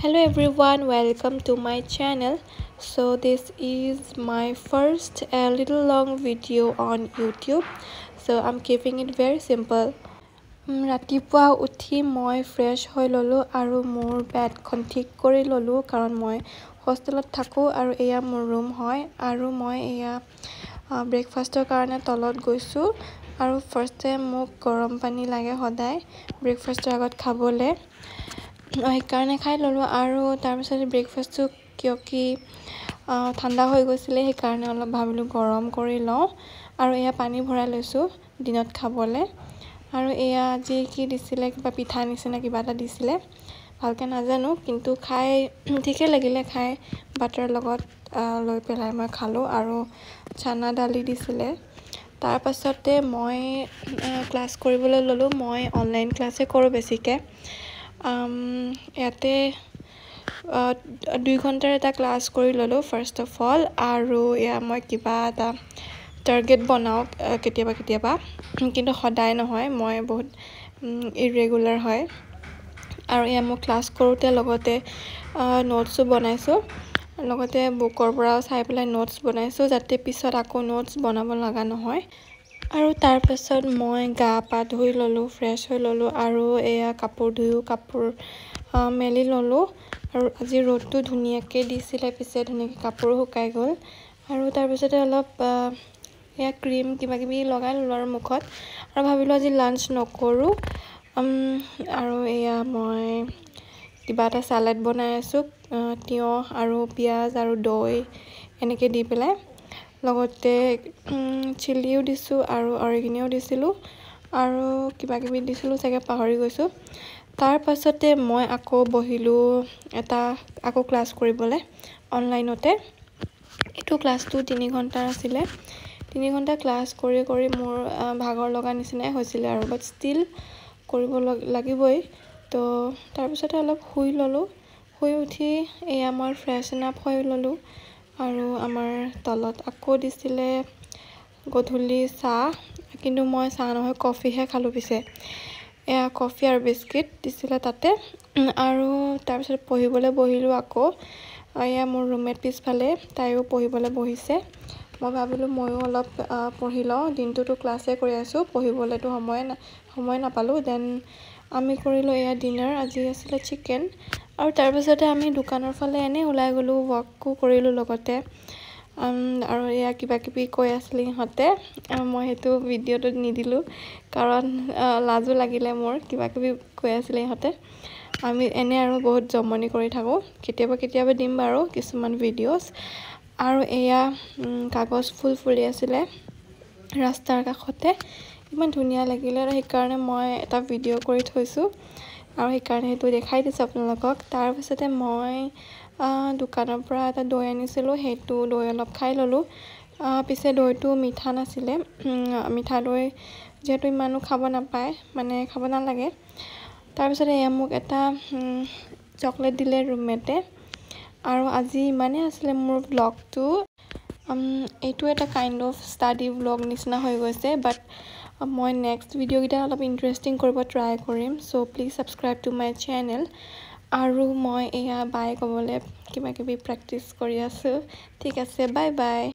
Hello everyone, welcome to my channel. So this is my first little long video on YouTube. So I'm keeping it very simple. ৰাতিপুৱা উঠি মই fresh হৈ ললো আৰু মোৰ বেডখন ঠিক কৰি ললো কাৰণ মই হোষ্টেলত থাকো আৰু এয়া মোৰ ৰুম হয় আৰু মই এয়া ব্ৰেকফাষ্টৰ কাৰণে তলত গৈছো আৰু ফাৰ্ষ্টে মোক গৰম পানী লাগে সদায় ব্ৰেকফাষ্টৰ আগত খাবলে সেইকাৰণে খাই ললো আৰু তাৰ পিছত ব্ৰেকফাষ্টটো কিয়কি ঠাণ্ডা হৈ গৈছিলে সেইকাৰণে অলপ ভাবিলো গৰম কৰি লওঁ আৰু এয়া পানী ভৰাই লৈছো দিনত খাবলে আৰু এয়া আজি কি দিছিলে কিবা পিঠা নিচিনা কিবা এটা দিছিলে ভালকে নাজানো কিন্তু খাই ঠিকে লাগিলে খাই বাটাৰ লগত লৈ পেলাই মই খালো আৰু চানা দালি দিছিলে তাৰ পাছতে মই ক্লাছ কৰিবলৈ ললো মই অনলাইন ক্লাছে কৰো বেছিকে ইয়াতে 2 ঘণ্টাৰ এটা ক্লাছ কৰি ললো ফাৰ্স্ট অফ অল আৰু এয়া মই কিবা এটা টাৰ্গেট বনাও কেতিয়াবা কিন্তু সদায় নহয় মই বহুত ইৰেগুলাৰ হয় আৰু এয়া মই ক্লাছ কৰোতে লগতে নোটছো বনাইছো লগতে বুকৰ পৰা চাই পেলাই নোটছ বনাইছো যাতে পিছত আকৌ নোটছ বনাব লগা নহয় আৰু তাৰ পাছত মই গা পা ধুই ললো ফ্ৰেছ হৈ ললো আৰু এয়া কাপোৰ ধুইও কাপোৰ মেলি ললো আৰু আজি ৰ'দটো ধুনিয়াকে দিছিলে পিছে ধুনিয়াকে কাপোৰ শুকাই গল আৰু তাৰ পিছতে অলপ এয়া ক্ৰীম কিবা কিবি লগাই ললো আৰু মুখত আৰু ভাবিলো আজি লাঞ্চ নকৰো আৰু এয়া মই কিবা এটা সালাড বনাই আছো তিয়হ আৰু পিয়াজ আৰু দৈ এনেকে দি পেলাই লগতে চিলিও দিছো আৰু অৰিগেনো দিছিলো আৰু কিবা কিবি দিছিলো চাগে পাহৰি গৈছো তাৰ পাছতে মই আকৌ বহিলো এটা আকৌ ক্লাছ কৰিবলৈ অনলাইনতে এটো ক্লাছটো 3 ঘণ্টাৰ আছিল 3 ঘণ্টা ক্লাছ কৰি মোৰ ভাগৰ লগা নিচিনাই হৈছিল আৰু বাট ষ্টিল কৰিব লাগিবই তো তাৰ পিছতে অলপ শুই ললো শুই উঠি এয়া মই ফ্ৰেশন আপ হৈ ললো আৰু আমাৰ তলত আকৌ দিছিলে গধূলি চাহ কিন্তু মই চাহ নহয় কফিহে খালো পিছে এয়া কফি আৰু বিস্কিট দিছিলে তাতে আৰু তাৰ পিছত পঢ়িবলৈ বহিলো আকৌ এয়া মোৰ ৰুমমেট পিছফালে তাইও পঢ়িবলৈ বহিছে মই ভাবিলো ময়ো অলপ পঢ়ি লওঁ দিনটোতো ক্লাছে কৰি আছো পঢ়িবলৈতো সময় নাপালো দেন আমি কৰিলো এয়া ডিনাৰ আজি আছিল চিকেন আৰু তাৰ পিছতে আমি দোকানৰ ফালে এনে ওলাই গলো ওয়াকো কৰিলো লগতে আৰু এয়া কিবা কিবি কৈ আছিল হতে মই হেতু ভিডিওটো নিদিলো কাৰণ লাজু লাগিলে মোৰ কিবা কিবি কৈ আছিল হতে আমি এনে আৰু বহুত জমনি কৰি থাকো কেতিয়াবা দিম বাৰু কিছুমান ভিডিওস আৰু এয়া কাগজ ফুল ফুলি আছিল ৰাস্তাৰ কাষতে ইমান ধুনিয়া লাগিলে আৰু সেইকাৰণে মই এটা ভিডিও কৰি থৈছো আৰু সেইকাৰণে হেতু দেখাই দিছো আপোনালোকক তাৰ পিছতে মই দোকানৰ পৰা এটা দৈ আনিছিলো হেতু দৈ অলপ খাই ললো পিছে দৈটো মিঠা নাছিলে মিঠা দৈ যেটো ইমানো খাব নাপায় মানে খাব নালাগে তাৰ পিছতে এয়া মোক এটা চকলেট দিলে ৰুমমেটে আৰু আজি মানে আছিল মোৰ ব্লগটো এইটো এটা কাইন্ড অফ ষ্টাডি ব্লগ নিচিনা হৈ গৈছে বাট মই নেক্সট ভিডিও গিটা অলপ ইন্টাৰেষ্টিং কৰিব ট্ৰাই কৰিম so please subscribe to my channel আৰু মই এয়া বাই কবলে কিবা কিবি প্ৰেক্টিস কৰি আছো ঠিক আছে বাই বাই